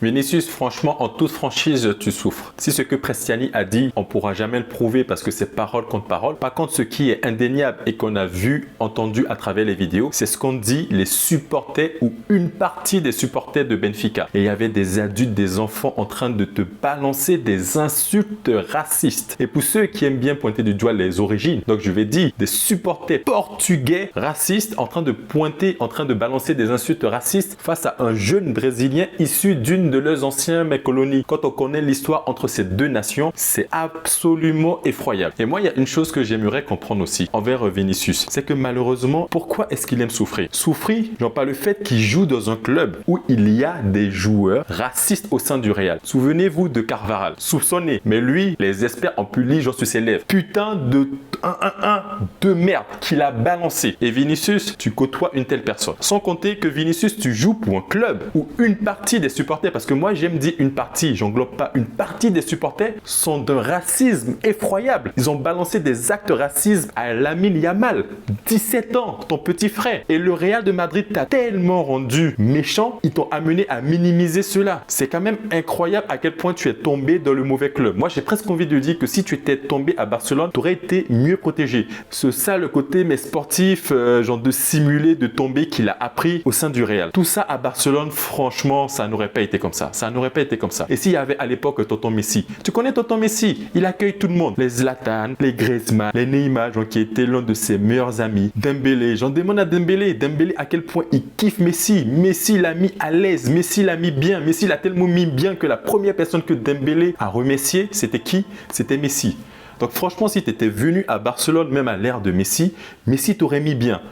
Vinicius, franchement, en toute franchise, tu souffres. Si ce que Prestiani a dit, on ne pourra jamais le prouver parce que c'est parole contre parole. Par contre, ce qui est indéniable et qu'on a vu, entendu à travers les vidéos, c'est ce qu'ont dit les supporters ou une partie des supporters de Benfica. Et il y avait des adultes, des enfants en train de te balancer des insultes racistes. Et pour ceux qui aiment bien pointer du doigt les origines, donc je vais dire des supporters portugais racistes en train de pointer, en train de balancer des insultes racistes face à un jeune Brésilien issu d'une de leurs anciennes colonies. Quand on connaît l'histoire entre ces deux nations, c'est absolument effroyable. Et moi, il y a une chose que j'aimerais comprendre aussi envers Vinicius, c'est que malheureusement, pourquoi est-ce qu'il aime souffrir? Souffrir, non pas le fait qu'il joue dans un club où il y a des joueurs racistes au sein du Real. Souvenez-vous de Carvajal, soupçonné, mais lui, les experts ont pu lire sur ses lèvres. Putain de 1-1-1 de merde qu'il a balancé. Et Vinicius, tu côtoies une telle personne. Sans compter que Vinicius, tu joues pour un club où une partie des supporters, parce que moi j'aime dire une partie, j'englobe pas, une partie des supporters sont d'un racisme effroyable. Ils ont balancé des actes racistes à Lamine Yamal, 17 ans, ton petit frère. Et le Real de Madrid t'a tellement rendu méchant, ils t'ont amené à minimiser cela. C'est quand même incroyable à quel point tu es tombé dans le mauvais club. Moi j'ai presque envie de dire que si tu étais tombé à Barcelone, tu aurais été mieux protégé. C'est ça le côté mais sportif, genre de simuler de tomber qu'il a appris au sein du Real. Tout ça à Barcelone, franchement, ça n'aurait pas été comme ça. Ça n'aurait pas été comme ça. Et s'il y avait à l'époque Tonton Messi, tu connais Tonton Messi, il accueille tout le monde. Les Zlatan, les Griezmann, les Neymar, genre, qui étaient l'un de ses meilleurs amis. Dembélé, j'en demande à Dembélé. Dembélé à quel point il kiffe Messi. Messi l'a mis à l'aise, Messi l'a mis bien. Messi l'a tellement mis bien que la première personne que Dembélé a remercié, c'était qui? C'était Messi. Donc franchement, si tu étais venu à Barcelone, même à l'ère de Messi, Messi t'aurait mis bien.